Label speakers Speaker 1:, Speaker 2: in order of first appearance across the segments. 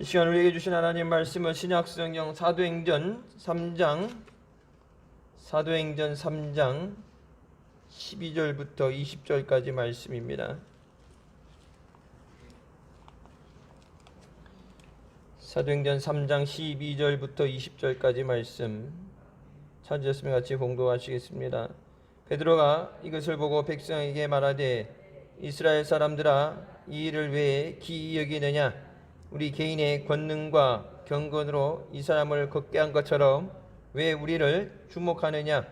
Speaker 1: 이 시간 우리에게 주신 하나님 말씀은 신약성경 사도행전 3장 12절부터 20절까지 말씀입니다. 사도행전 3장 12절부터 20절까지 말씀 찾으셨으면 같이 봉독하시겠습니다. 베드로가 이것을 보고 백성에게 말하되 이스라엘 사람들아, 이 일을 왜 기이 여기느냐? 우리 개인의 권능과 경건으로 이 사람을 걷게 한 것처럼 왜 우리를 주목하느냐?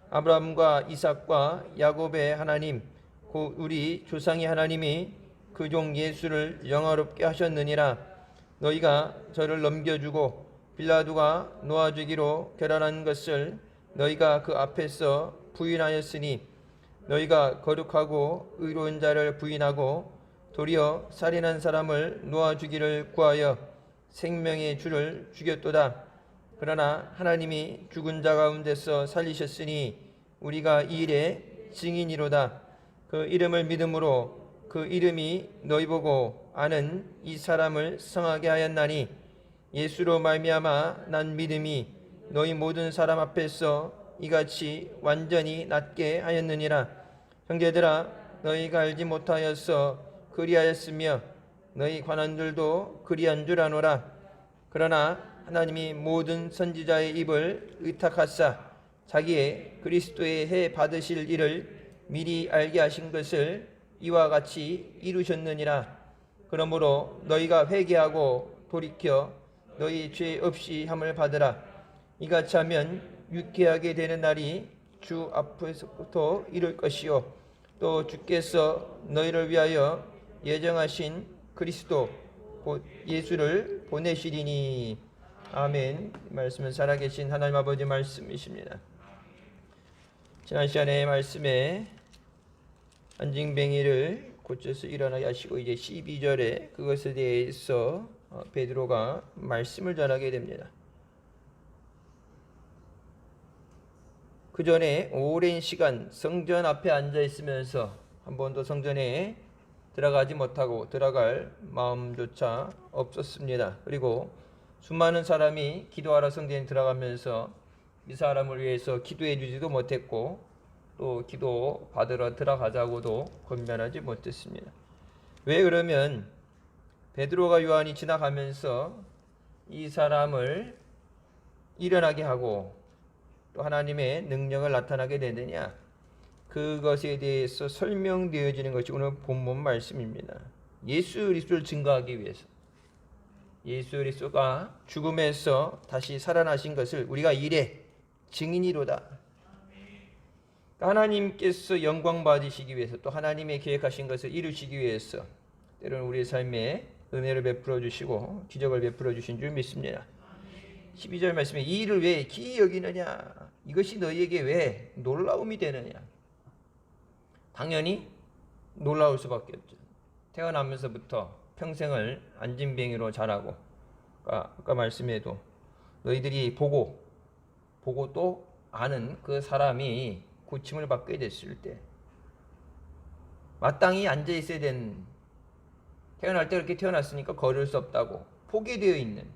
Speaker 1: 아브라함과 이삭과 야곱의 하나님, 곧 우리 조상의 하나님이 그 종 예수를 영화롭게 하셨느니라. 너희가 저를 넘겨주고 빌라도가 놓아주기로 결단한 것을 너희가 그 앞에서 부인하였으니, 너희가 거룩하고 의로운 자를 부인하고 도리어 살인한 사람을 놓아주기를 구하여 생명의 주를 죽였도다. 그러나 하나님이 죽은 자 가운데서 살리셨으니 우리가 이 일의 증인이로다. 그 이름을 믿음으로 그 이름이 너희 보고 아는 이 사람을 성하게 하였나니, 예수로 말미암아 난 믿음이 너희 모든 사람 앞에서 이같이 완전히 낫게 하였느니라. 형제들아, 너희가 알지 못하여서 그리하였으며 너희 관원들도 그리한 줄 아노라. 그러나 하나님이 모든 선지자의 입을 의탁하사 자기의 그리스도의 해 받으실 일을 미리 알게 하신 것을 이와 같이 이루셨느니라. 그러므로 너희가 회개하고 돌이켜 너희 죄 없이 함을 받으라. 이같이 하면 유쾌하게 되는 날이 주 앞에서부터 이룰 것이요, 또 주께서 너희를 위하여 예정하신 그리스도 곧 예수를 보내시리니. 아멘. 말씀은 살아계신 하나님 아버지 말씀이십니다. 지난 시간의 말씀에 안징뱅이를 고쳐서 일어나게 하시고 이제 12절에 그것에 대해서 베드로가 말씀을 전하게 됩니다. 그 전에 오랜 시간 성전 앞에 앉아 있으면서 한 번도 성전에 들어가지 못하고 들어갈 마음조차 없었습니다. 그리고 수많은 사람이 기도하러 성전에 들어가면서 이 사람을 위해서 기도해 주지도 못했고 또 기도 받으러 들어가자고도 권면하지 못했습니다. 왜 그러면 베드로가 요한이 지나가면서 이 사람을 일어나게 하고 또 하나님의 능력을 나타나게 되느냐? 그것에 대해서 설명되어지는 것이 오늘 본문 말씀입니다. 예수 그리스도를 증거하기 위해서, 예수 그리스도가 죽음에서 다시 살아나신 것을 우리가 이래 증인이로다. 하나님께서 영광 받으시기 위해서, 또 하나님의 계획하신 것을 이루시기 위해서 때로는 우리의 삶에 은혜를 베풀어 주시고 기적을 베풀어 주신 줄 믿습니다. 12절 말씀에 이 일을 왜 기이 여기느냐? 이것이 너희에게 왜 놀라움이 되느냐? 당연히 놀라울 수밖에 없죠. 태어나면서부터 평생을 안진뱅이로 자라고, 아까 말씀에도 너희들이 보고 또 아는 그 사람이 고침을 받게 됐을 때 마땅히 앉아 있어야 되는, 태어날 때 그렇게 태어났으니까 걸을 수 없다고 포기되어 있는,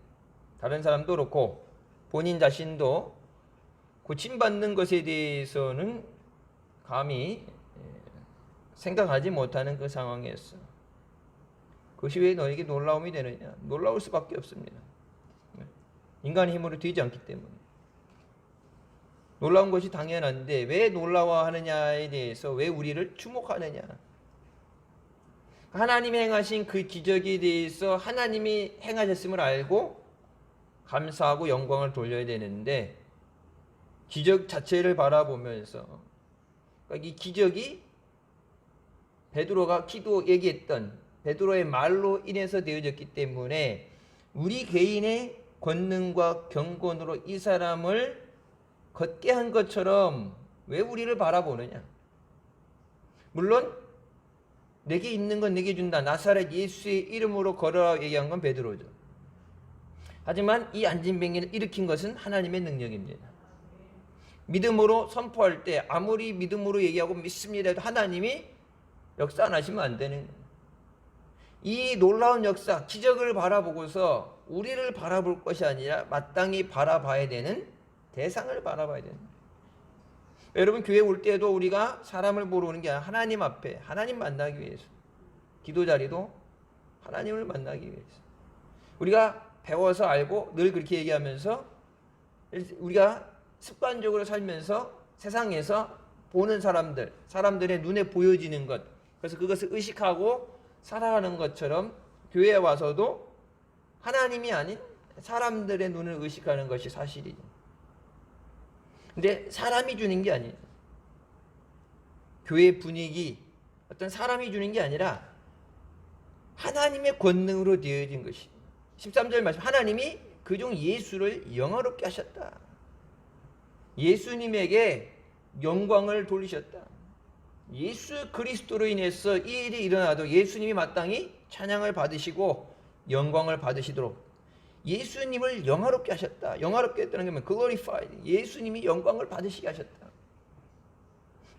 Speaker 1: 다른 사람도 그렇고 본인 자신도 고침받는 것에 대해서는 감히 생각하지 못하는 그 상황이었어. 그것이 왜 너에게 놀라움이 되느냐? 놀라울 수밖에 없습니다. 인간의 힘으로 되지 않기 때문에. 놀라운 것이 당연한데 왜 놀라워하느냐에 대해서, 왜 우리를 주목하느냐? 하나님이 행하신 그 기적에 대해서 하나님이 행하셨음을 알고 감사하고 영광을 돌려야 되는데, 기적 자체를 바라보면서, 그러니까 이 기적이 베드로가 얘기했던 베드로의 말로 인해서 되어졌기 때문에 우리 개인의 권능과 경건으로 이 사람을 걷게 한 것처럼 왜 우리를 바라보느냐? 물론 내게 있는 건 내게 준다, 나사렛 예수의 이름으로 걸어라 얘기한 건 베드로죠. 하지만 이 안진뱅이를 일으킨 것은 하나님의 능력입니다. 믿음으로 선포할 때 아무리 믿음으로 얘기하고 믿습니다 해도 하나님이 역사 안 하시면 안 되는 거예요. 이 놀라운 역사, 기적을 바라보고서 우리를 바라볼 것이 아니라 마땅히 바라봐야 되는 대상을 바라봐야 되는. 여러분, 교회 올 때도 우리가 사람을 보러 오는 게 아니라 하나님 앞에 하나님 만나기 위해서, 기도 자리도 하나님을 만나기 위해서. 우리가 배워서 알고 늘 그렇게 얘기하면서 우리가 습관적으로 살면서 세상에서 보는 사람들의 눈에 보여지는 것, 그래서 그것을 의식하고 살아가는 것처럼 교회에 와서도 하나님이 아닌 사람들의 눈을 의식하는 것이 사실이죠. 근데 사람이 주는 게 아니에요. 교회 분위기, 어떤 사람이 주는 게 아니라 하나님의 권능으로 되어진 것이. 13절 말씀, 하나님이 그중 예수를 영화롭게 하셨다. 예수님에게 영광을 돌리셨다. 예수 그리스도로 인해서 이 일이 일어나도 예수님이 마땅히 찬양을 받으시고 영광을 받으시도록 예수님을 영화롭게 하셨다. 영화롭게 했다는 게 뭐냐? glorified. 예수님이 영광을 받으시게 하셨다.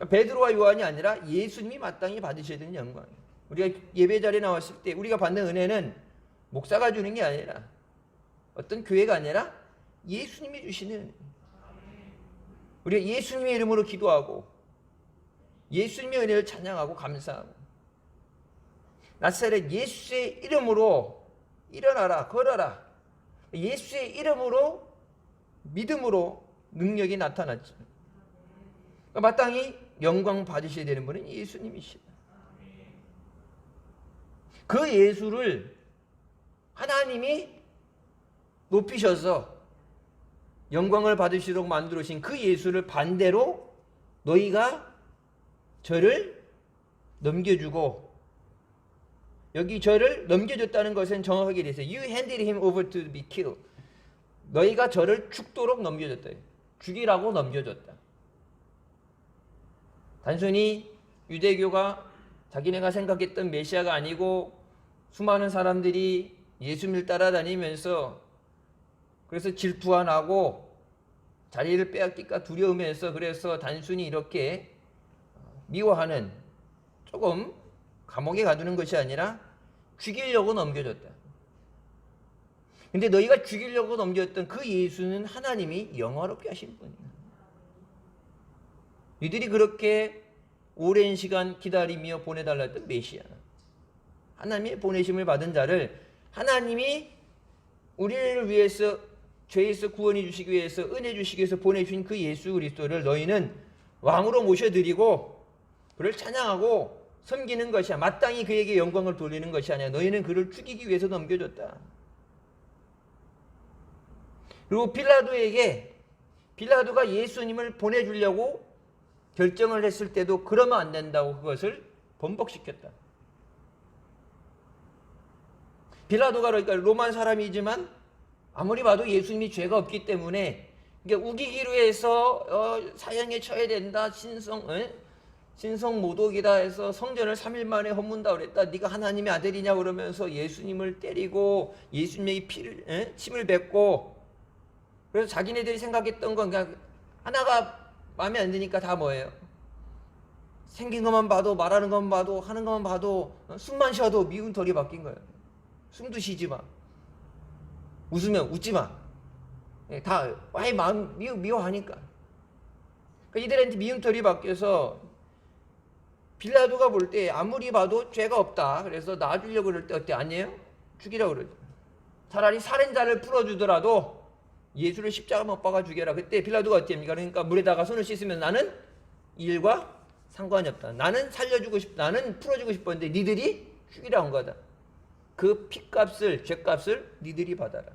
Speaker 1: 베드로와 요한이 아니라 예수님이 마땅히 받으셔야 되는 영광. 우리가 예배 자리에 나왔을 때 우리가 받는 은혜는 목사가 주는 게 아니라, 어떤 교회가 아니라 예수님이 주시는 은혜. 우리가 예수님의 이름으로 기도하고 예수님의 은혜를 찬양하고 감사하고, 나사렛 예수의 이름으로 일어나라, 걸어라. 예수의 이름으로, 믿음으로 능력이 나타났죠. 마땅히 영광 받으셔야 되는 분은 예수님이시다. 그 예수를 하나님이 높이셔서 영광을 받으시도록 만들어주신 그 예수를 반대로 너희가 저를 넘겨주고, 여기 저를 넘겨줬다는 것은 정확하게 되어 있어요. You handed him over to be killed. 너희가 저를 죽도록 넘겨줬다. 죽이라고 넘겨줬다. 단순히 유대교가 자기네가 생각했던 메시아가 아니고 수많은 사람들이 예수님을 따라다니면서 그래서 질투가 나고 자리를 빼앗길까 두려움에서 그래서 단순히 이렇게 미워하는, 조금 감옥에 가두는 것이 아니라 죽이려고 넘겨줬다. 근데 너희가 죽이려고 넘겼던 그 예수는 하나님이 영화롭게 하신 분이야. 너희들이 그렇게 오랜 시간 기다리며 보내달라 했던 메시아, 하나님의 보내심을 받은 자를 하나님이 우리를 위해서, 죄에서 구원해 주시기 위해서, 은혜 주시기 위해서 보내주신 그 예수 그리스도를 너희는 왕으로 모셔드리고 그를 찬양하고 섬기는 것이야. 마땅히 그에게 영광을 돌리는 것이 아니야. 너희는 그를 죽이기 위해서 넘겨줬다. 그리고 빌라도가 예수님을 보내주려고 결정을 했을 때도 그러면 안 된다고 그것을 번복시켰다. 빌라도가 그러니까 로마 사람이지만 아무리 봐도 예수님이 죄가 없기 때문에 우기기로 해서 사형에 처해야 된다, 신성 모독이다 해서 성전을 3일 만에 허문다 그랬다. 네가 하나님의 아들이냐 그러면서 예수님을 때리고 예수님의 침을 뱉고, 그래서 자기네들이 생각했던 건 그냥 하나가 마음에 안 드니까 다 뭐예요? 생긴 것만 봐도, 말하는 것만 봐도, 하는 것만 봐도, 숨만 쉬어도 미운 털이 바뀐 거예요. 숨도 쉬지 마. 웃으면 웃지 마. 다 아예 마음 미워하니까. 그러니까 이들한테 미운 털이 바뀌어서 빌라도가 볼 때 아무리 봐도 죄가 없다. 그래서 놔주려고 그럴 때 어때? 아니에요? 죽이라고 그러죠. 차라리 살인자를 풀어주더라도 예수를 십자가 못 박아 죽여라. 그때 빌라도가 어땠습니까? 그러니까 물에다가 손을 씻으면 나는 이 일과 상관이 없다. 나는 살려주고 싶다. 나는 풀어주고 싶었는데 니들이 죽이라 한 거다. 그 피값을, 죄값을 니들이 받아라.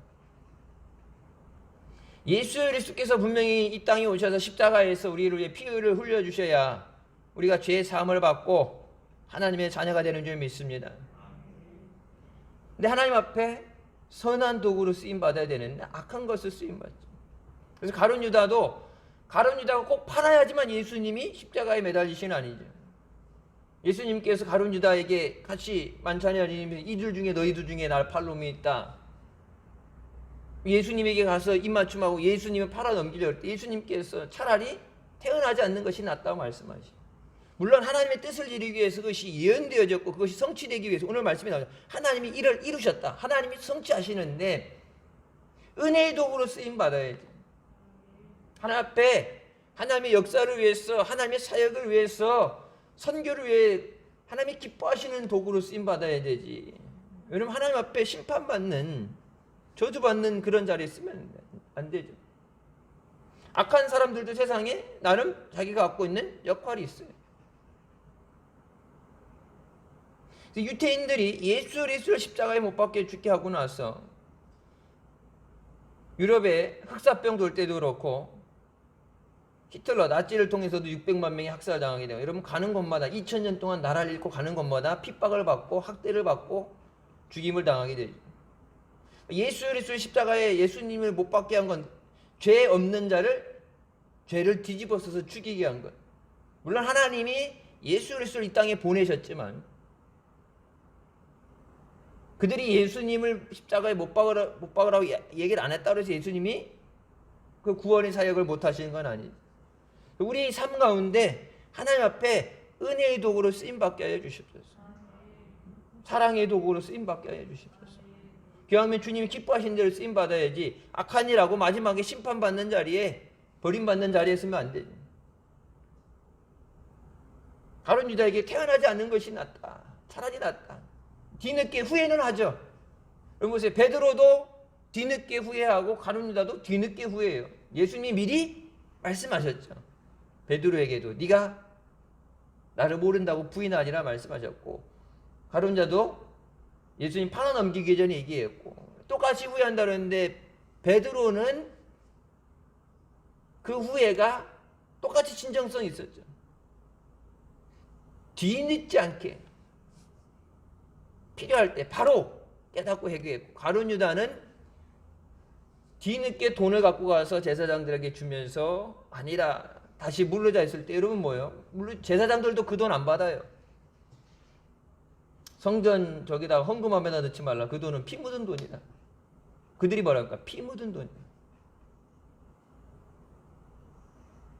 Speaker 1: 예수 그리스도께서 분명히 이 땅에 오셔서 십자가에서 우리를 위해 피를 흘려주셔야 우리가 죄의 사함을 받고 하나님의 자녀가 되는 줄 믿습니다. 근데 하나님 앞에 선한 도구로 쓰임받아야 되는데 악한 것을 쓰임받죠. 그래서 가룟 유다가 꼭 팔아야지만 예수님이 십자가에 매달리시는 아니죠. 예수님께서 가룟 유다에게 같이 만찬에 앉으면서 이들 중에 너희들 중에 날 팔 놈이 있다. 예수님에게 가서 입맞춤하고 예수님을 팔아 넘기려고 할 때 예수님께서 차라리 태어나지 않는 것이 낫다고 말씀하시죠. 물론 하나님의 뜻을 이루기 위해서 그것이 예언되어졌고 그것이 성취되기 위해서 오늘 말씀이 나오죠. 하나님이 이를 이루셨다. 하나님이 성취하시는데 은혜의 도구로 쓰임 받아야지. 하나님 앞에 하나님의 역사를 위해서, 하나님의 사역을 위해서, 선교를 위해 하나님이 기뻐하시는 도구로 쓰임 받아야 되지. 왜냐면 하나님 앞에 심판받는, 저주받는 그런 자리에 쓰면 안 되죠. 악한 사람들도 세상에 나름 자기가 갖고 있는 역할이 있어요. 유태인들이 예수 그리스도를 십자가에 못 박혀 죽게 하고 나서 유럽에 흑사병 돌 때도 그렇고 히틀러 나치를 통해서도 600만 명이 학살당하게 돼요. 여러분 가는 곳마다 2000년 동안 나라를 잃고 가는 곳마다 핍박을 받고 학대를 받고 죽임을 당하게 되죠. 예수 그리스도의 십자가에 예수님을 못 박게 한 건 죄 없는 자를 죄를 뒤집어 써서 죽이게 한 것. 물론 하나님이 예수 그리스도를 이 땅에 보내셨지만 그들이 예수님을 십자가에 못 박으라고 얘기를 안 했다고 해서 예수님이 그 구원의 사역을 못 하시는 건 아니죠. 우리 삶 가운데 하나님 앞에 은혜의 도구로 쓰임받게 하여 주십소서. 사랑의 도구로 쓰임받게 하여 주십소서. 기왕이면 주님이 기뻐하신 대로 쓰임받아야지 악한 일하고 마지막에 심판받는 자리에, 버림받는 자리에 쓰면 안 되지. 가룟 유다에게 태어나지 않는 것이 낫다. 차라리 낫다. 뒤늦게 후회는 하죠. 여러분 보세요. 베드로도 뒤늦게 후회하고 가룟 유다도 뒤늦게 후회해요. 예수님이 미리 말씀하셨죠. 베드로에게도 네가 나를 모른다고 부인하니라 말씀하셨고, 가룟 유다도 예수님 팔아 넘기기 전에 얘기했고, 똑같이 후회한다 그랬는데 베드로는 그 후회가 똑같이 진정성이 있었죠. 뒤늦지 않게 필요할 때 바로 깨닫고 회개했고, 가룟 유다는 뒤늦게 돈을 갖고 가서 제사장들에게 주면서 아니라 다시 물러자 있을 때, 여러분 뭐예요? 물론 제사장들도 그 돈 안 받아요. 성전 저기다가 헌금함에다 넣지 말라. 그 돈은 피 묻은 돈이다. 그들이 뭐랄까? 피 묻은 돈이다.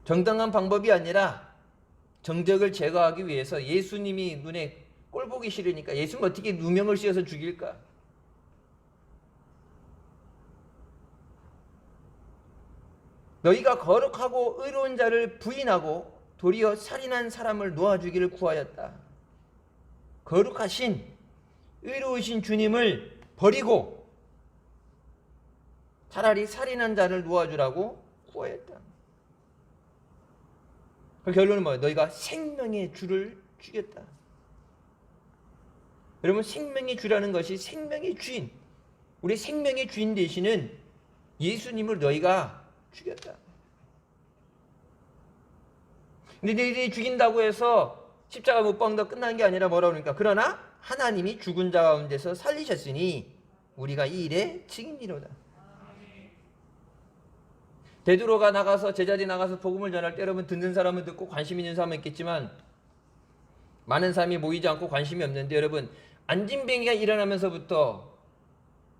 Speaker 1: 정당한 방법이 아니라 정적을 제거하기 위해서 예수님이 눈에 꼴 보기 싫으니까 예수님 어떻게 누명을 씌워서 죽일까? 너희가 거룩하고 의로운 자를 부인하고 도리어 살인한 사람을 놓아 주기를 구하였다. 거룩하신 의로우신 주님을 버리고 차라리 살인한 자를 놓아주라고 구하였다. 그 결론은 뭐예요? 너희가 생명의 주를 죽였다. 여러분 생명의 주라는 것이 생명의 주인, 우리 생명의 주인 되시는 예수님을 너희가 죽였다. 근데 너희들이 죽인다고 해서 십자가 못 박는다 끝난 게 아니라 뭐라고 그러니까 그러나 하나님이 죽은 자 가운데서 살리셨으니 우리가 이 일의 증인이로다. 베드로가 나가서 제자들이 나가서 복음을 전할 때 여러분 듣는 사람은 듣고 관심 있는 사람은 있겠지만 많은 사람이 모이지 않고 관심이 없는데, 여러분 안진뱅이가 일어나면서부터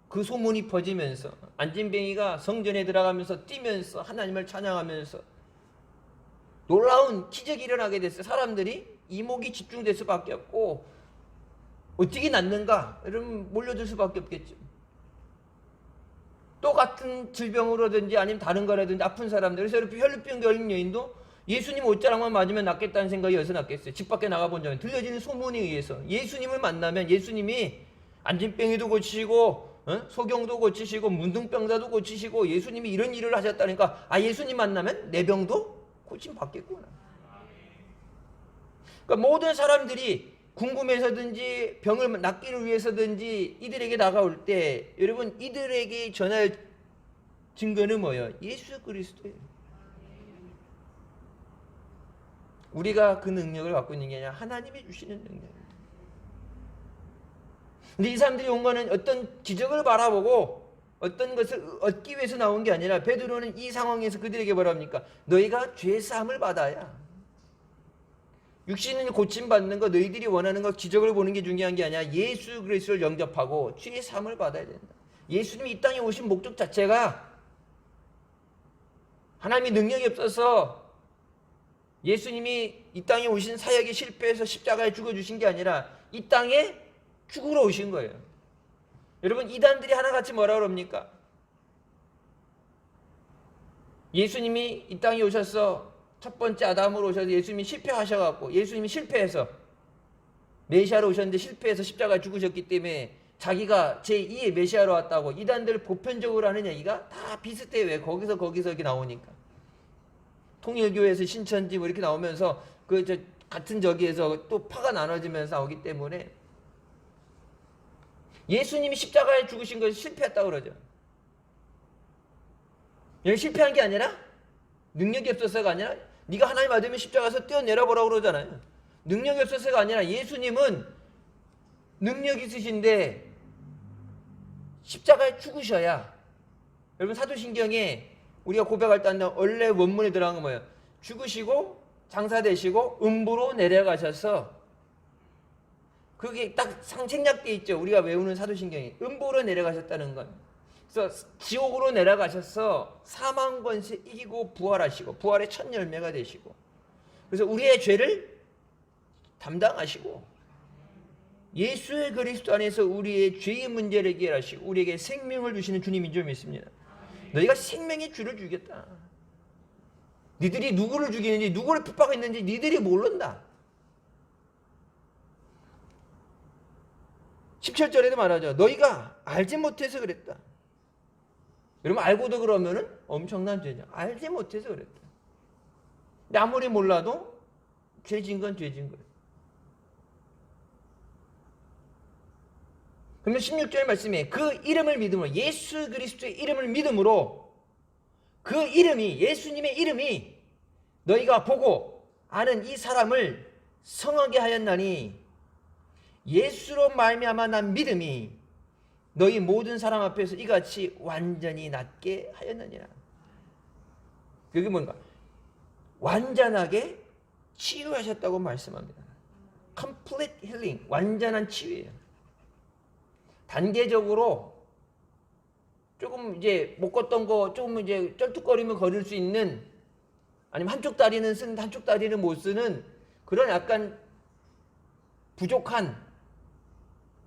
Speaker 1: 그 소문이 퍼지면서 안진뱅이가 성전에 들어가면서 뛰면서 하나님을 찬양하면서 놀라운 기적이 일어나게 됐어요. 사람들이 이목이 집중될 수밖에 없고 어떻게 낫는가? 여러분 몰려들 수밖에 없겠죠. 똑같은 질병으로든지 아니면 다른 거라든지 아픈 사람들, 그래서 이렇게 혈루병 걸린 여인도 예수님 옷자락만 맞으면 낫겠다는 생각이 어디서 났겠어요? 집 밖에 나가본 적은 들려지는 소문에 의해서 예수님을 만나면 예수님이 안진병이도 고치시고 소경도 고치시고 문둥병자도 고치시고 예수님이 이런 일을 하셨다니까 예수님 만나면 내 병도 고침 받겠구나. 그러니까 모든 사람들이 궁금해서든지 병을 낫기를 위해서든지 이들에게 다가올 때 여러분 이들에게 전할 증거는 뭐예요? 예수 그리스도예요. 우리가 그 능력을 갖고 있는 게 아니라 하나님이 주시는 능력입니다. 근데 이 사람들이 온 거는 어떤 기적을 바라보고 어떤 것을 얻기 위해서 나온 게 아니라 베드로는 이 상황에서 그들에게 뭐라 합니까? 너희가 죄사함을 받아야, 육신을 고침받는 거, 너희들이 원하는 거, 기적을 보는 게 중요한 게 아니라 예수 그리스도를 영접하고 죄사함을 받아야 된다. 예수님이 이 땅에 오신 목적 자체가 하나님의 능력이 없어서 예수님이 이 땅에 오신 사역이 실패해서 십자가에 죽어주신 게 아니라 이 땅에 죽으러 오신 거예요. 여러분 이단들이 하나같이 뭐라 그럽니까? 예수님이 이 땅에 오셔서 첫 번째 아담으로 오셔서 예수님이 실패하셔갖고 예수님이 실패해서 메시아로 오셨는데 실패해서 십자가에 죽으셨기 때문에 자기가 제2의 메시아로 왔다고 이단들 보편적으로 하는 얘기가 다 비슷해요. 왜? 거기서 이렇게 나오니까. 통일교에서 신천지 뭐 이렇게 나오면서 같은 저기에서 또 파가 나눠지면서 나오기 때문에 예수님이 십자가에 죽으신 것이 실패했다고 그러죠. 여기 실패한 게 아니라 능력이 없어서가 아니라 네가 하나님 아들면 십자가에서 뛰어내려보라고 그러잖아요. 능력이 없어서가 아니라 예수님은 능력 있으신데 십자가에 죽으셔야. 여러분 사도신경에 우리가 고백할 때 원래 원문에 들어간 건 뭐예요? 죽으시고 장사되시고 음부로 내려가셔서 그게 딱 생략되어 있죠. 우리가 외우는 사도신경에 음부로 내려가셨다는 건. 그래서 지옥으로 내려가셔서 사망 권세 이기고 부활하시고 부활의 첫 열매가 되시고 그래서 우리의 죄를 담당하시고 예수의 그리스도 안에서 우리의 죄의 문제를 해결하시고 우리에게 생명을 주시는 주님인 줄 믿습니다. 너희가 생명의 주를 주겠다. 니들이 누구를 죽이는지 누구를 핍박했는지 니들이 모른다. 17절에도 말하죠. 너희가 알지 못해서 그랬다. 여러분 알고도 그러면은 엄청난 죄죠. 알지 못해서 그랬다. 근데 아무리 몰라도 죄진 건 죄진 거예요. 그러면 16절 말씀에 그 이름을 믿음으로 예수 그리스도의 이름을 믿음으로 그 이름이 예수님의 이름이 너희가 보고 아는 이 사람을 성하게 하였나니 예수로 말미암아 난 믿음이 너희 모든 사람 앞에서 이같이 완전히 낫게 하였느니라. 그게 뭔가 완전하게 치유하셨다고 말씀합니다. Complete healing, 완전한 치유예요. 단계적으로 조금 이제 못 걷던 거 조금 이제 쩔뚝거리면 걸을 수 있는 아니면 한쪽 다리는 쓰는데 한쪽 다리는 못 쓰는 그런 약간 부족한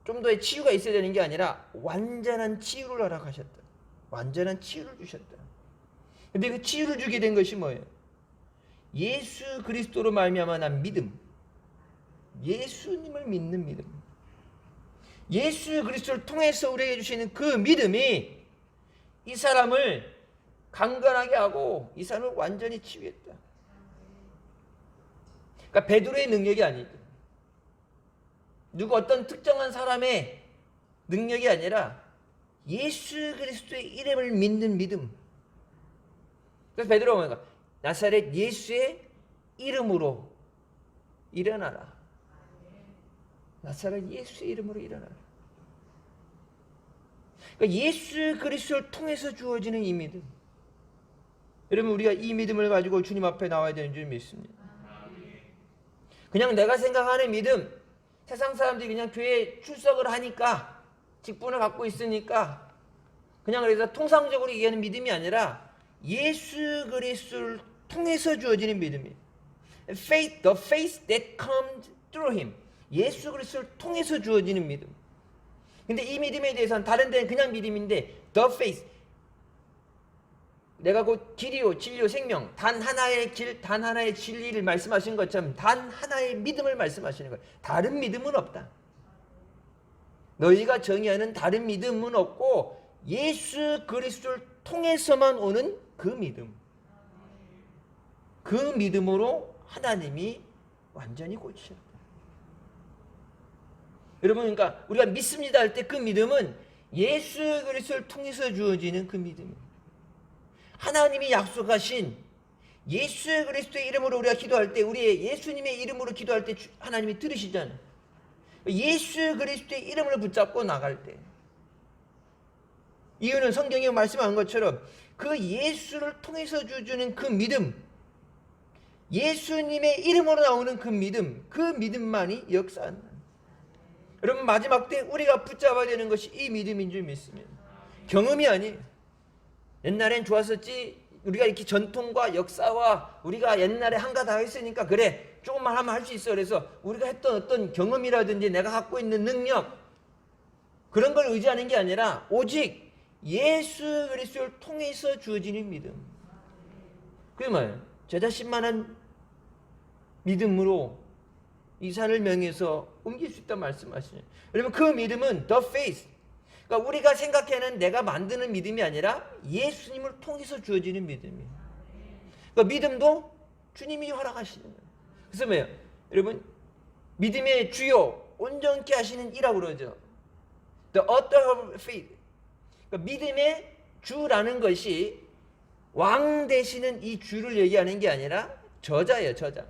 Speaker 1: 좀 더의 치유가 있어야 되는 게 아니라 완전한 치유를 허락하셨다. 완전한 치유를 주셨다. 근데 그 치유를 주게 된 것이 뭐예요? 예수 그리스도로 말미암아 난 믿음. 예수님을 믿는 믿음. 예수 그리스도를 통해서 우리에게 주시는 그 믿음이 이 사람을 강건하게 하고 이 사람을 완전히 치유했다. 그러니까 베드로의 능력이 아니죠. 누구 어떤 특정한 사람의 능력이 아니라 예수 그리스도의 이름을 믿는 믿음. 그래서 베드로가 뭐가 나사렛 예수의 이름으로 일어나라. 나사렛 예수의 이름으로 일어나라. 그러니까 예수 그리스도를 통해서 주어지는 이 믿음. 여러분 우리가 이 믿음을 가지고 주님 앞에 나와야 되는 줄 믿습니다. 그냥 내가 생각하는 믿음, 세상 사람들이 그냥 교회에 출석을 하니까 직분을 갖고 있으니까 그냥 그래서 통상적으로 얘기하는 믿음이 아니라 예수 그리스도를 통해서 주어지는 믿음이에요. Faith, the faith that comes through him. 예수 그리스도를 통해서 주어지는 믿음. 근데 이 믿음에 대해서는 다른 데는 그냥 믿음인데 the faith, 내가 곧 길이요 진리요 생명, 단 하나의 길, 단 하나의 진리를 말씀하신 것처럼 단 하나의 믿음을 말씀하시는 거예요. 다른 믿음은 없다. 너희가 정의하는 다른 믿음은 없고 예수 그리스도를 통해서만 오는 그 믿음. 그 믿음으로 하나님이 완전히 고치셨다. 여러분, 그러니까 우리가 믿습니다 할 때 그 믿음은 예수 그리스도를 통해서 주어지는 그 믿음이에요. 하나님이 약속하신 예수 그리스도의 이름으로 우리가 기도할 때, 우리의 예수님의 이름으로 기도할 때 하나님이 들으시잖아요. 예수 그리스도의 이름을 붙잡고 나갈 때, 이유는 성경에 말씀한 것처럼 그 예수를 통해서 주는 그 믿음, 예수님의 이름으로 나오는 그 믿음, 그 믿음만이 역사한다. 여러분, 마지막 때 우리가 붙잡아야 되는 것이 이 믿음인 줄 믿습니다. 경험이 아니에요. 옛날엔 좋았었지, 우리가 이렇게 전통과 역사와 우리가 옛날에 한가 다 했으니까 그래 조금만 하면 할 수 있어. 그래서 우리가 했던 어떤 경험이라든지 내가 갖고 있는 능력, 그런 걸 의지하는 게 아니라 오직 예수 그리스도를 통해서 주어지는 믿음. 그게 뭐예요? 저 자신만한 믿음으로 이 산을 명해서 옮길 수 있다 말씀하시죠. 여러분 그 믿음은 the faith. 그러니까 우리가 생각하는 내가 만드는 믿음이 아니라 예수님을 통해서 주어지는 믿음이에요. 그러니까 믿음도 주님이 허락하시는 거예요. 그래서 뭐예요? 여러분 믿음의 주요 온전케 하시는 이라고 그러죠. The author of faith. 그러니까 믿음의 주라는 것이 왕 되시는 이 주를 얘기하는 게 아니라 저자예요. 저자.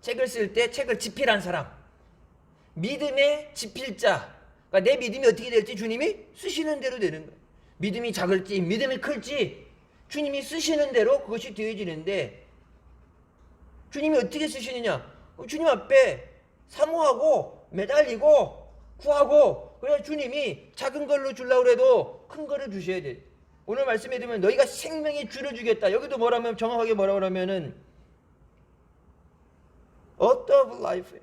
Speaker 1: 책을 쓸 때 책을 집필한 사람, 믿음의 집필자. 그러니까 내 믿음이 어떻게 될지 주님이 쓰시는 대로 되는 거예요. 믿음이 작을지 믿음이 클지 주님이 쓰시는 대로 그것이 되어지는데, 주님이 어떻게 쓰시느냐? 주님 앞에 사모하고 매달리고 구하고, 그래야 주님이 작은 걸로 주려고 해도 큰 거를 주셔야 돼. 오늘 말씀에 들으면 너희가 생명의 주를 주겠다. 여기도 뭐라면 정확하게 뭐라고 하면은 author of life,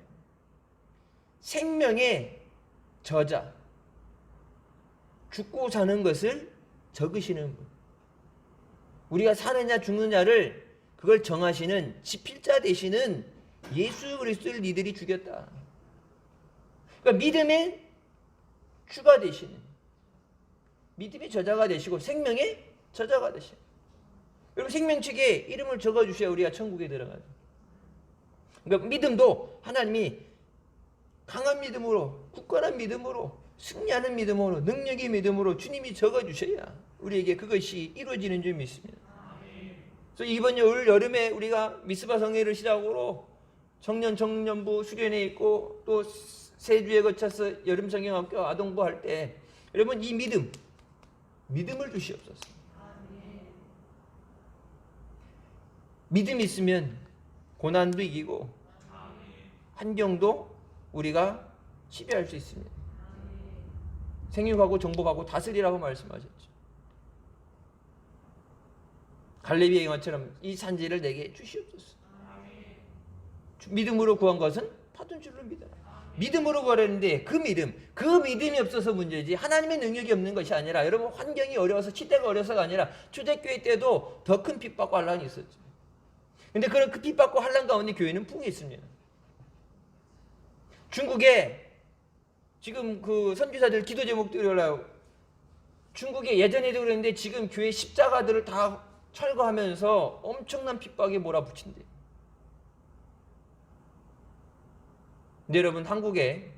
Speaker 1: 생명의 저자, 죽고 사는 것을 적으시는 분. 우리가 사느냐 죽느냐를 그걸 정하시는 지필자 되시는 예수 그리스도를 니들이 죽였다. 그러니까 믿음의 주가 되시는, 믿음의 저자가 되시고 생명의 저자가 되시는. 여러분 생명책에 이름을 적어주셔야 우리가 천국에 들어가죠. 그러니까 믿음도 하나님이 강한 믿음으로, 굳건한 믿음으로, 승리하는 믿음으로, 능력의 믿음으로 주님이 적어주셔야 우리에게 그것이 이루어지는 줄 믿습니다. 그래서 이번 올 여름에 우리가 미스바 성회를 시작으로 청년 청년부 수련회 있고 또 세 주에 거쳐서 여름 성경학교 아동부 할 때 여러분 이 믿음을 주시옵소서. 믿음이 있으면 고난도 이기고 환경도 우리가 지배할 수 있습니다. 생육하고 정복하고 다스리라고 말씀하셨죠. 갈렙의 영화처럼 이 산지를 내게 주시옵소서. 믿음으로 구한 것은 받은 줄로 믿어라. 믿음으로 구하려는데 그 믿음이 없어서 문제지 하나님의 능력이 없는 것이 아니라, 여러분 환경이 어려워서, 시대가 어려서가 아니라 초대교회 때도 더 큰 핍박과 환란이 있었죠. 근데 그런 그 핍박과 환란 가운데 교회는 풍요했습니다. 중국에 지금 그 선교사들 기도 제목들이 올라요. 중국에 예전에도 그랬는데 지금 교회 십자가들을 다 철거하면서 엄청난 핍박에 몰아붙인대. 근데 여러분 한국에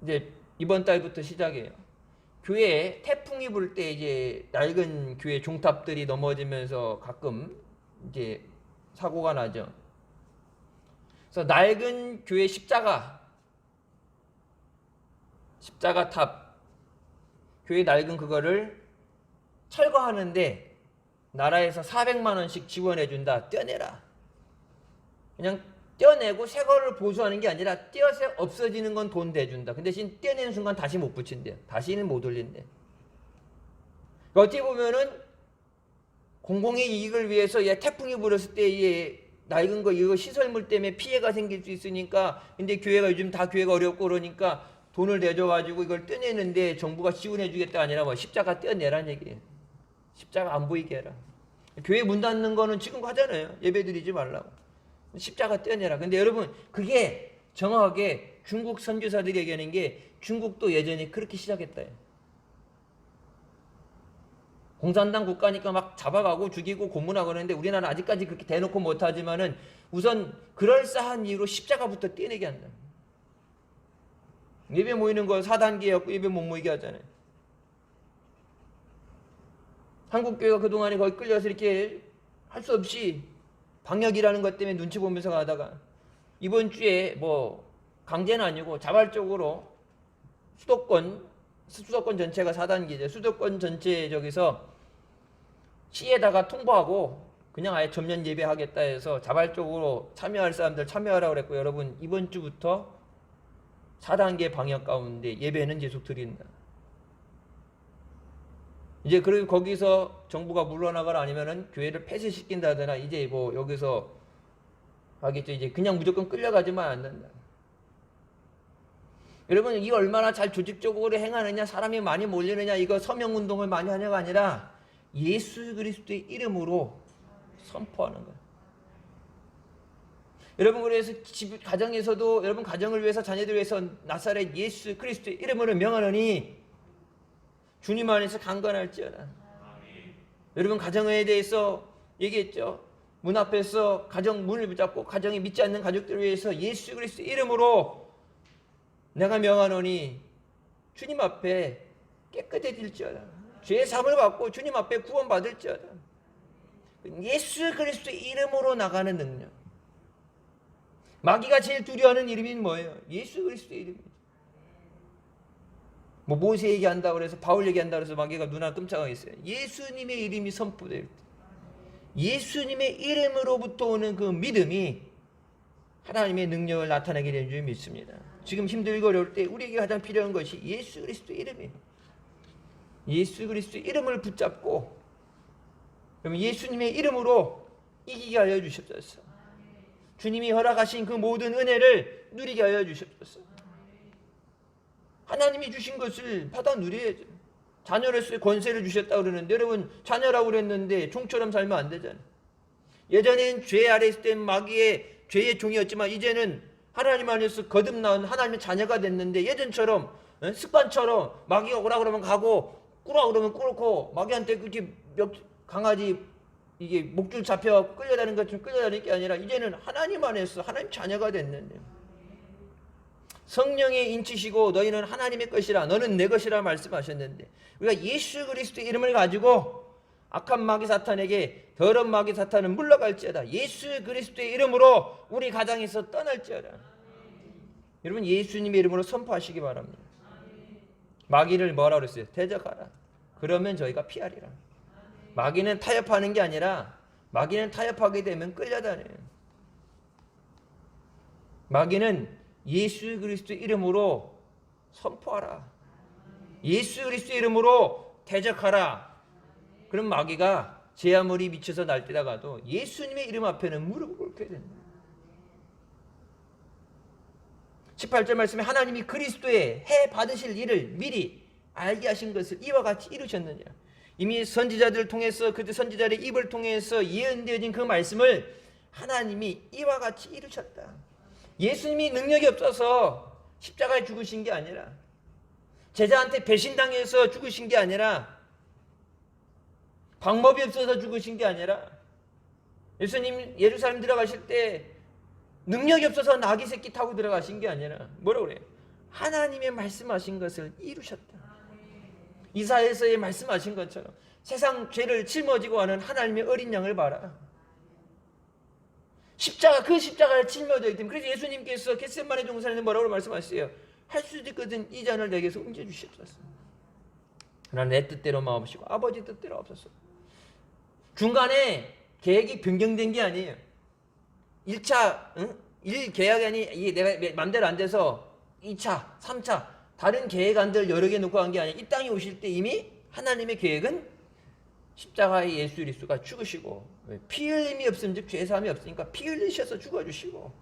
Speaker 1: 이제 이번 달부터 시작이에요. 교회에 태풍이 불 때 이제 낡은 교회 종탑들이 넘어지면서 가끔 이제 사고가 나죠. 그래서 낡은 교회 십자가 탑, 교회 낡은 그거를 철거하는데 나라에서 400만 원씩 지원해 준다. 떼어내라. 그냥 떼어내고 새 거를 보수하는 게 아니라 떼어서 없어지는 건 돈 대준다. 그 대신 떼어내는 순간 다시 못 붙인대. 다시는 못 올린대. 그러니까 어떻게 보면은 공공의 이익을 위해서 태풍이 불었을 때 낡은 거 이거 시설물 때문에 피해가 생길 수 있으니까, 근데 교회가 요즘 다 교회가 어렵고 그러니까 돈을 내줘가지고 이걸 떼내는데 정부가 지원해주겠다 아니라 뭐 십자가 떼어내라는 얘기예요. 십자가 안 보이게 해라. 교회 문 닫는 거는 지금 하잖아요. 예배 드리지 말라고. 십자가 떼어내라. 근데 여러분 그게 정확하게 중국 선교사들이 얘기하는 게, 중국도 예전에 그렇게 시작했다. 공산당 국가니까 막 잡아가고 죽이고 고문하고 그러는데 우리나라는 아직까지 그렇게 대놓고 못하지만은 우선 그럴싸한 이유로 십자가부터 떼내게 한다. 예배 모이는 거 4단계였고 예배 못 모이게 하잖아요. 한국교회가 그동안에 거기 끌려서 이렇게 할 수 없이 방역이라는 것 때문에 눈치 보면서 가다가 이번 주에 뭐 강제는 아니고 자발적으로 수도권 전체가 4단계죠. 수도권 전체 저기서 시에다가 통보하고 그냥 아예 전면 예배하겠다 해서 자발적으로 참여할 사람들 참여하라고 그랬고, 여러분 이번 주부터 4단계 방역 가운데 예배는 계속 드린다. 이제 그리고 거기서 정부가 물러나거나 아니면은 교회를 폐쇄시킨다거나 이제 뭐 여기서 하겠죠. 이제 그냥 무조건 끌려가지만 안 된다. 여러분, 이게 얼마나 잘 조직적으로 행하느냐, 사람이 많이 몰리느냐, 이거 서명운동을 많이 하냐가 아니라 예수 그리스도의 이름으로 선포하는 거예요. 여러분, 그래서 가정에서도 여러분 가정을 위해서, 자녀들 위해서 나사렛 예수 그리스도의 이름으로 명하노니 주님 안에서 강건할지어다. 여러분, 가정에 대해서 얘기했죠. 문 앞에서 가정 문을 붙잡고 가정에 믿지 않는 가족들을 위해서 예수 그리스도의 이름으로 내가 명하노니 주님 앞에 깨끗해질지어다. 죄의 사함을 받고 주님 앞에 구원받을지어다. 예수 그리스도의 이름으로 나가는 능력. 마귀가 제일 두려워하는 이름이 뭐예요? 예수 그리스도의 이름이죠. 뭐 모세 얘기한다고 그래서, 바울 얘기한다고 해서 마귀가 눈알 끔찍하겠어요. 예수님의 이름이 선포될 때, 예수님의 이름으로부터 오는 그 믿음이 하나님의 능력을 나타내게 되는 줄 믿습니다. 지금 힘들고 어려울 때 우리에게 가장 필요한 것이 예수 그리스도의 이름이에요. 예수 그리스도의 이름을 붙잡고, 그럼 예수님의 이름으로 이기게 하여 주시옵소서. 주님이 허락하신 그 모든 은혜를 누리게 하여 주시옵소서. 하나님이 주신 것을 받아 누려야죠. 자녀로서의 권세를 주셨다고 그러는데, 여러분, 자녀라고 그랬는데 종처럼 살면 안 되잖아요. 예전엔 죄 아래 있을 땐 마귀의 죄의 종이었지만 이제는 하나님 안에서 거듭난 하나님의 자녀가 됐는데, 예전처럼 습관처럼 마귀가 오라 그러면 가고 꾸라 그러면 꾸고, 마귀한테 그렇게 강아지 이게 목줄 잡혀 끌려다니는 것처럼 끌려다니는 게 아니라 이제는 하나님 안에서 하나님 자녀가 됐는데, 성령의 인치시고 너희는 하나님의 것이라, 너는 내 것이라 말씀하셨는데, 우리가 예수 그리스도의 이름을 가지고 악한 마귀 사탄에게, 더러운 마귀 사탄은 물러갈지어다. 예수 그리스도의 이름으로 우리 가정에서 떠날지어다. 여러분, 예수님의 이름으로 선포하시기 바랍니다. 마귀를 뭐라 그랬어요? 대적하라. 그러면 저희가 피하리라. 마귀는 타협하는 게 아니라, 마귀는 타협하게 되면 끌려다녀요. 마귀는 예수 그리스도의 이름으로 선포하라. 예수 그리스도의 이름으로 대적하라. 그럼 마귀가 제 아무리 미쳐서 날뛰다가도 예수님의 이름 앞에는 무릎을 꿇게 된다. 18절 말씀에 하나님이 그리스도의 해 받으실 일을 미리 알게 하신 것을 이와 같이 이루셨느니라. 이미 선지자들을 통해서, 그때 선지자의 입을 통해서 예언되어진 그 말씀을 하나님이 이와 같이 이루셨다. 예수님이 능력이 없어서 십자가에 죽으신 게 아니라, 제자한테 배신당해서 죽으신 게 아니라, 방법이 없어서 죽으신 게 아니라, 예수님 예루살렘 들어가실 때 능력이 없어서 나귀 새끼 타고 들어가신 게 아니라, 뭐라고 그래요? 하나님의 말씀하신 것을 이루셨다. 이사야서에 말씀하신 것처럼 세상 죄를 짊어지고 하는 하나님의 어린 양을 봐라. 십자가, 그 십자가를 짊어져 있기 때문에, 그래서 예수님께서 겟세마네 동산에는 뭐라고 말씀하세요? 할 수도 있거든 이 잔을 내게서 옮겨 주시옵소서. 그러나 내 뜻대로 마옵시고 아버지 뜻대로 없었어. 중간에 계획이 변경된 게 아니에요. 1차 일 계약이 아니, 이게 내가 맘대로 안 돼서 2차, 3차 다른 계획안들 여러 개 놓고 한 게 아니에요. 이 땅에 오실 때 이미 하나님의 계획은 십자가의 예수 그리스도가 죽으시고, 피 흘림이 없음 즉 죄사함이 없으니까 피 흘리셔서 죽어주시고,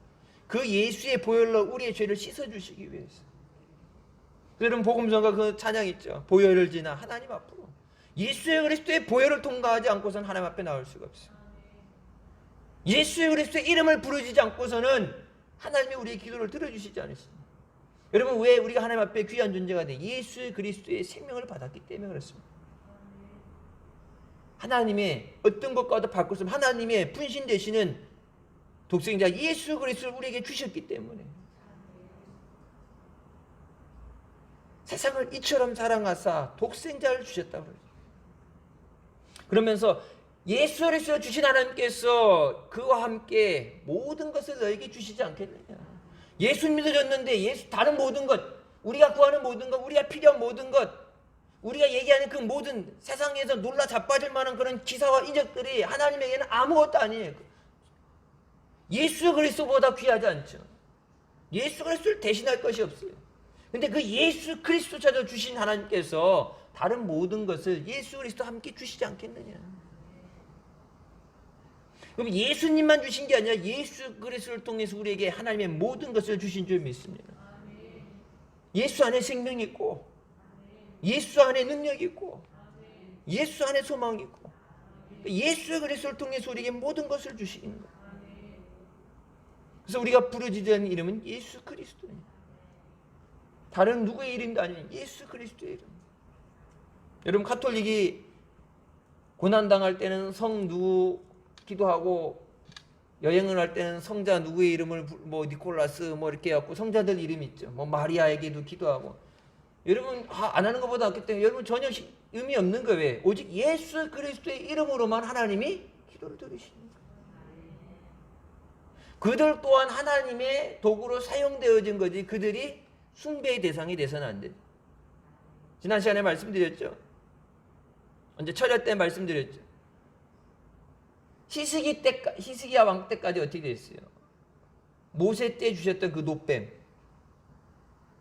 Speaker 1: 그 예수의 보혈로 우리의 죄를 씻어주시기 위해서. 여러분, 복음성가 그 찬양 있죠. 보혈을 지나 하나님 앞으로. 예수 그리스도의 보혈을 통과하지 않고서는 하나님 앞에 나올 수가 없어요. 예수 그리스도의 이름을 부르지 않고서는 하나님이 우리의 기도를 들어주시지 않으십니다. 여러분, 왜 우리가 하나님 앞에 귀한 존재가 돼? 예수 그리스도의 생명을 받았기 때문에 그렇습니다. 하나님의 어떤 것과도 바꿀 수 없는 하나님의 분신 되시는 독생자 예수 그리스도를 우리에게 주셨기 때문에, 세상을 이처럼 사랑하사 독생자를 주셨다고 그러죠. 그러면서 예수 그리스도를 주신 하나님께서 그와 함께 모든 것을 너에게 주시지 않겠느냐. 예수 믿어졌는데 다른 모든 것, 우리가 구하는 모든 것, 우리가 필요한 모든 것, 우리가 얘기하는 그 모든 세상에서 놀라 자빠질 만한 그런 기사와 이적들이 하나님에게는 아무것도 아니에요. 예수 그리스도보다 귀하지 않죠. 예수 그리스도를 대신할 것이 없어요. 근데 그 예수 그리스도조차 주신 하나님께서 다른 모든 것을 예수 그리스도와 함께 주시지 않겠느냐. 그럼 예수님만 주신 게 아니라 예수 그리스도를 통해서 우리에게 하나님의 모든 것을 주신 줄 믿습니다. 예수 안에 생명이 있고, 예수 안에 능력이 있고, 예수 안에 소망이 있고, 예수의 그리스도를 통해서 우리에게 모든 것을 주시는 거예요. 그래서 우리가 부르짖는 이름은 예수 그리스도예요. 다른 누구의 이름도 아니에요. 예수 그리스도의 이름. 여러분, 가톨릭이 고난당할 때는 성 누구 기도하고, 여행을 할 때는 성자 누구의 이름을 뭐 니콜라스 뭐 이렇게 해갖고 성자들 이름 있죠. 뭐 마리아에게도 기도하고. 여러분 안 하는 것보다 낫기 때문에 여러분 전혀 의미 없는 거예요. 왜? 오직 예수 그리스도의 이름으로만 하나님이 기도를 들으시는 거예요. 그들 또한 하나님의 도구로 사용되어진 거지 그들이 숭배의 대상이 돼서는 안 돼요. 지난 시간에 말씀드렸죠. 언제 철야 때 말씀드렸죠. 히스기야 왕 때까지 어떻게 됐어요? 모세 때 주셨던 그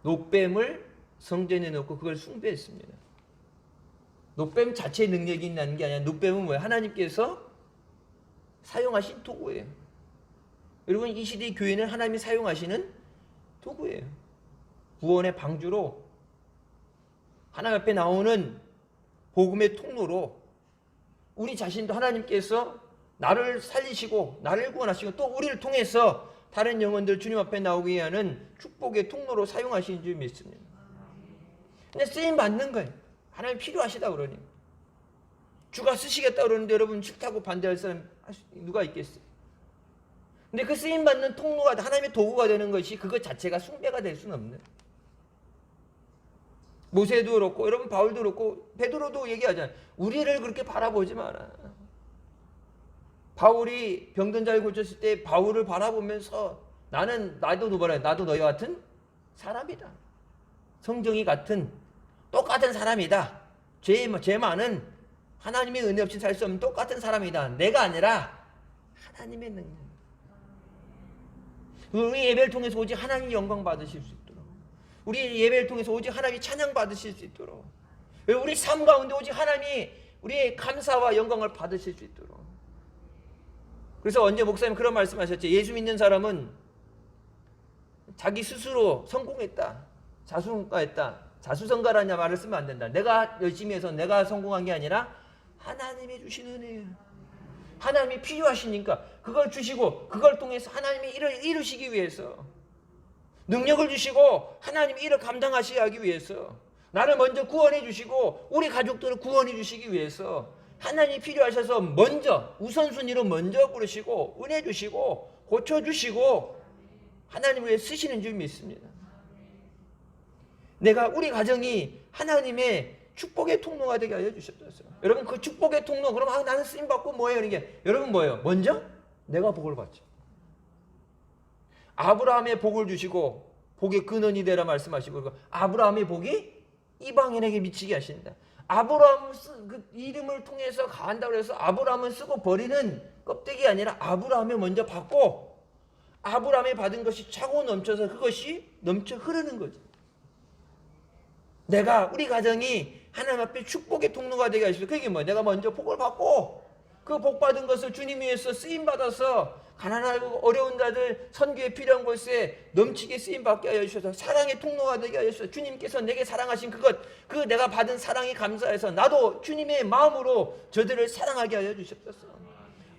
Speaker 1: 노뱀을 성전에 넣고 그걸 숭배했습니다. 노뱀 자체의 능력이 있는 게 아니라 노뱀은 뭐예요? 하나님께서 사용하신 도구예요. 여러분, 이 시대의 교회는 하나님이 사용하시는 도구예요. 구원의 방주로, 하나님 앞에 나오는 복음의 통로로, 우리 자신도 하나님께서 나를 살리시고 나를 구원하시고 또 우리를 통해서 다른 영혼들 주님 앞에 나오게 하는 축복의 통로로 사용하시는 줄 믿습니다. 근데 쓰임 받는 거예요. 하나님 필요하시다 그러니. 주가 쓰시겠다 그러는데 여러분 싫다고 반대할 사람 누가 있겠어요? 근데 그 쓰임 받는 통로가 하나님의 도구가 되는 것이 그것 자체가 숭배가 될 수는 없는. 모세도 그렇고 여러분 바울도 그렇고 베드로도 얘기하잖아요. 우리를 그렇게 바라보지 마라. 바울이 병든 자를 고쳤을 때 바울을 바라보면서 나도 너희와 같은 사람이다. 성정이 같은 똑같은 사람이다. 죄 많은 하나님의 은혜 없이 살 수 없는 똑같은 사람이다. 내가 아니라 하나님의 능력. 우리 예배를 통해서 오직 하나님이 영광 받으실 수 있도록, 우리 예배를 통해서 오직 하나님이 찬양 받으실 수 있도록, 우리 삶 가운데 오직 하나님이 우리의 감사와 영광을 받으실 수 있도록. 그래서 언제 목사님 그런 말씀하셨죠. 예수 믿는 사람은 자기 스스로 성공했다, 자수성가했다, 자수성가라는 말을 쓰면 안 된다. 내가 열심히 해서 내가 성공한 게 아니라 하나님이 주신 은혜예요. 하나님이 필요하시니까 그걸 주시고 그걸 통해서 하나님이 일을 이루시기 위해서, 능력을 주시고 하나님이 일을 감당하시게 하기 위해서, 나를 먼저 구원해 주시고 우리 가족들을 구원해 주시기 위해서 하나님이 필요하셔서 먼저 우선순위로 먼저 부르시고 은혜 주시고 고쳐주시고 하나님을 위해 쓰시는 줄 믿습니다. 우리 가정이 하나님의 축복의 통로가 되게 하여 주셨어요. 여러분 그 축복의 통로, 그럼 나는 쓰임받고 뭐예요? 이게 여러분 뭐예요? 먼저 내가 복을 받죠. 아브라함의 복을 주시고 복의 근원이 되라 말씀하시고, 아브라함의 복이 이방인에게 미치게 하신다. 아브라함 그 이름을 통해서 가한다고 해서 아브라함은 쓰고 버리는 껍데기 아니라 아브라함이 먼저 받고 아브라함이 받은 것이 차고 넘쳐서 그것이 넘쳐 흐르는 거죠. 우리 가정이 하나님 앞에 축복의 통로가 되게 하시고, 그게 뭐예요? 내가 먼저 복을 받고 그 복 받은 것을 주님 위해서 쓰임 받아서 가난하고 어려운 자들 선교에 필요한 곳에 넘치게 쓰임 받게 하여 주셔서 사랑의 통로가 되게 하여 주셔서, 주님께서 내게 사랑하신 그 내가 받은 사랑이 감사해서 나도 주님의 마음으로 저들을 사랑하게 하여 주셨소서.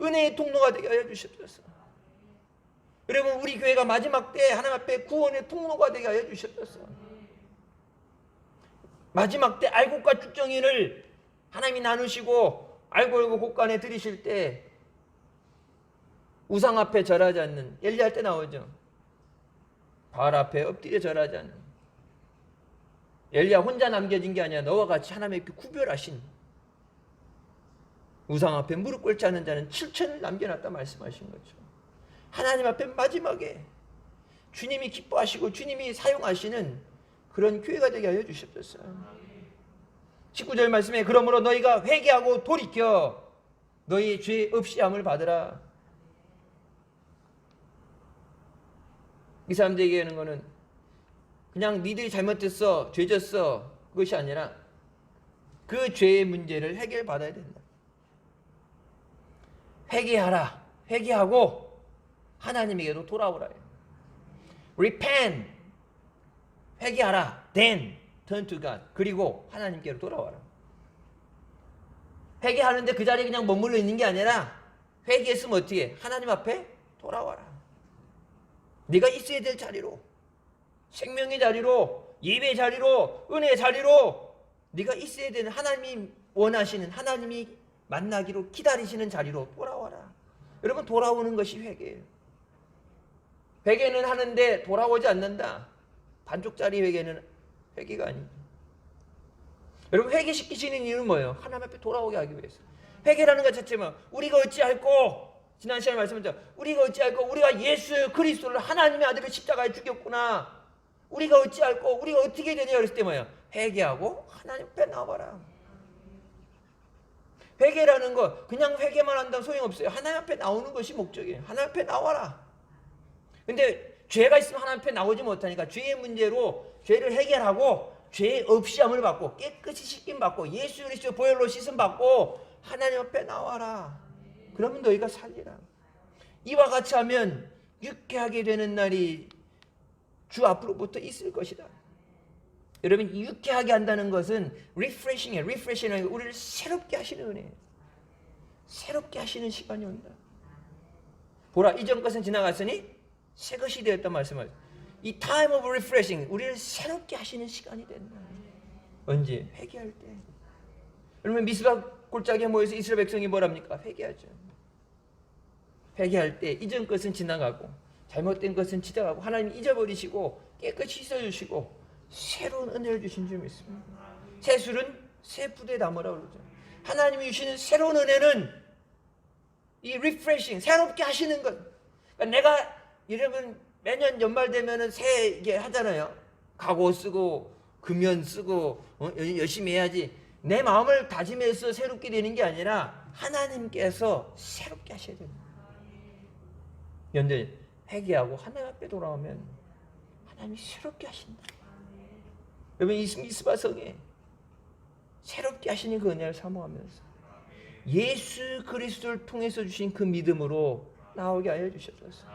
Speaker 1: 은혜의 통로가 되게 하여 주셨소서. 여러분 우리 교회가 마지막 때 하나님 앞에 구원의 통로가 되게 하여 주셨소서. 마지막 때 알곡과 쭉정이를 하나님이 나누시고 알곡을 곳간에 들이실 때 우상 앞에 절하지 않는, 엘리야 때 나오죠. 바알 앞에 엎드려 절하지 않는, 엘리야 혼자 남겨진 게 아니라 너와 같이 하나님께 구별하신, 우상 앞에 무릎 꿇지 않는 자는 7천을 남겨놨다 말씀하신 거죠. 하나님 앞에 마지막에 주님이 기뻐하시고 주님이 사용하시는 그런 교회가 되게 하여 주셨어요. 19절 말씀에 그러므로 너희가 회개하고 돌이켜 너희 죄 없이함을 받으라. 이 사람들이 얘기하는 거는 그냥 니들이 잘못했어, 죄졌어, 그것이 아니라 그 죄의 문제를 해결받아야 된다. 회개하라. 회개하고 하나님에게로 돌아오라. Repent. 회개하라. Then turn to God. 그리고 하나님께로 돌아와라. 회개하는데 그 자리에 그냥 머물러 있는 게 아니라 회개했으면 어떻게 해? 하나님 앞에 돌아와라. 네가 있어야 될 자리로, 생명의 자리로, 예배의 자리로, 은혜의 자리로, 네가 있어야 되는, 하나님이 원하시는, 하나님이 만나기로 기다리시는 자리로 돌아와라. 여러분, 돌아오는 것이 회개예요. 회개는 하는데 돌아오지 않는다. 반쪽짜리 회개는 회개가 아닙니다. 여러분, 회개시키시는 이유는 뭐예요? 하나님 앞에 돌아오게 하기 위해서. 회개라는 것 자체는 우리가 어찌할꼬, 지난 시간에 말씀드렸죠. 우리가 어찌할꼬, 우리가 예수 그리스도를 하나님의 아들을 십자가에 죽였구나. 우리가 어찌할꼬, 우리가 어떻게 되냐 그랬을 때 뭐예요? 회개하고 하나님 앞에 나와라. 회개라는 거 그냥 회개만 한다면 소용없어요. 하나님 앞에 나오는 것이 목적이에요. 하나님 앞에 나와라. 근데 죄가 있으면 하나님 앞에 나오지 못하니까 죄의 문제로 죄를 해결하고 죄 없이 함을 받고 깨끗이 씻김 받고 예수 그리스도 보혈로 씻음 받고 하나님 앞에 나와라. 그러면 너희가 살리라. 이와 같이 하면 유쾌하게 되는 날이 주 앞으로부터 있을 것이다. 여러분, 유쾌하게 한다는 것은 리프레싱이에요. 리프레싱은 우리를 새롭게 하시는 은혜예요. 새롭게 하시는 시간이 온다. 보라, 이전 것은 지나갔으니 새 것이 되었다 말씀을. 이 time of refreshing, 우리를 새롭게 하시는 시간이 된다. 언제? 회개할 때. 여러분, 미스바 골짜기에 모여서 이스라엘 백성이 뭐랍니까? 회개하죠. 회개할 때 이전 것은 지나가고 잘못된 것은 지나가고 하나님이 잊어버리시고 깨끗이 씻어주시고 새로운 은혜를 주신 줄 믿습니다. 새 술은 새 부대에 담으라 그러죠. 하나님이 주시는 새로운 은혜는 이 리프레싱, 새롭게 하시는 것. 그러니까 내가 여러분 매년 연말 되면은 새 이게 하잖아요. 각오 쓰고 금연 쓰고 열심히 해야지. 내 마음을 다짐해서 새롭게 되는 게 아니라 하나님께서 새롭게 하셔야 됩니다. 그런데 회개하고 하나님 앞에 돌아오면 하나님이 새롭게 하신다. 여러분, 이 미스바 성에 새롭게 하시는 그 은혜를 사모하면서 예수 그리스도를 통해서 주신 그 믿음으로 나오게 하여 주셨소서.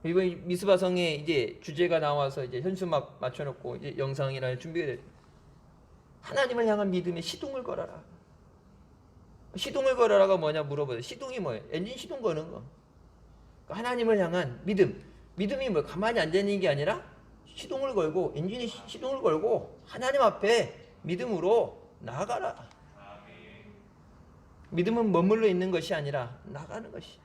Speaker 1: 그리고 미스바 성에 이제 주제가 나와서 이제 현수막 맞춰놓고 이제 영상이나 준비가 됐. 하나님을 향한 믿음의 시동을 걸어라. 시동을 걸어라가 뭐냐 물어보세요. 시동이 뭐예요? 엔진 시동 거는 거. 하나님을 향한 믿음. 믿음이 뭐 가만히 앉아 있는 게 아니라 시동을 걸고 엔진이 시동을 걸고 하나님 앞에 믿음으로 나아가라. 믿음은 머물러 있는 것이 아니라 나가는 것이.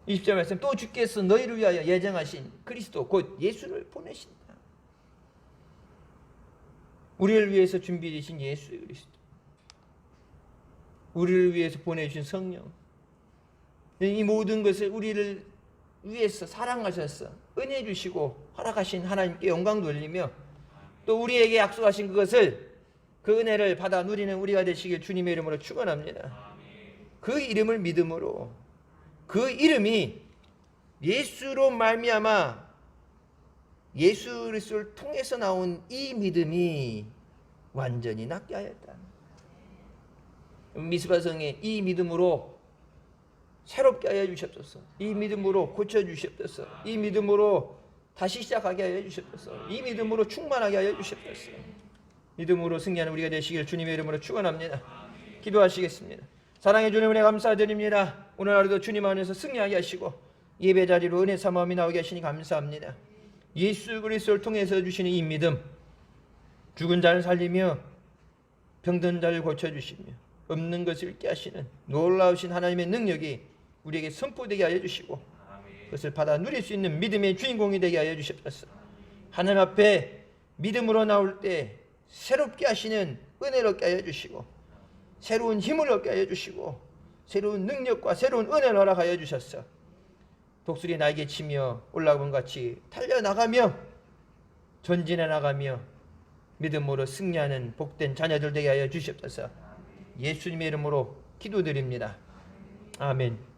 Speaker 1: 20절 말씀, 또 주께서 너희를 위하여 예정하신 그리스도 곧 예수를 보내신다. 우리를 위해서 준비되신 예수 그리스도, 우리를 위해서 보내주신 성령, 이 모든 것을 우리를 위해서 사랑하셔서 은혜 주시고 허락하신 하나님께 영광 돌리며 또 우리에게 약속하신 그것을, 그 은혜를 받아 누리는 우리가 되시길 주님의 이름으로 축원합니다. 그 이름을 믿음으로, 그 이름이 예수로 말미암아 예수 그리스도를 통해서 나온 이 믿음이 완전히 낫게 하였다. 미스바성에 이 믿음으로 새롭게 하여 주셨소서. 이 믿음으로 고쳐 주셨소서. 이 믿음으로 다시 시작하게 하여 주셨소서. 이 믿음으로 충만하게 하여 주셨소서. 믿음으로 승리하는 우리가 되시길 주님의 이름으로 축원합니다. 기도하시겠습니다. 사랑해 주님, 은혜 감사드립니다. 오늘 하루도 주님 안에서 승리하게 하시고 예배 자리로 은혜 사모함이 나오게 하시니 감사합니다. 예수 그리스도를 통해서 주시는 이 믿음, 죽은 자를 살리며 병든 자를 고쳐주시며 없는 것을 있게 하시는 놀라우신 하나님의 능력이 우리에게 선포되게 하여 주시고 그것을 받아 누릴 수 있는 믿음의 주인공이 되게 하여 주셨소서. 하나님 앞에 믿음으로 나올 때 새롭게 하시는 은혜를 얻게 하여 주시고 새로운 힘을 얻게 하여 주시고 새로운 능력과 새로운 은혜를 허락하여 주셨어. 독수리 날개 치며 올라온 같이 달려나가며 전진해 나가며 믿음으로 승리하는 복된 자녀들 되게 하여 주시옵소서. 예수님의 이름으로 기도드립니다. 아멘.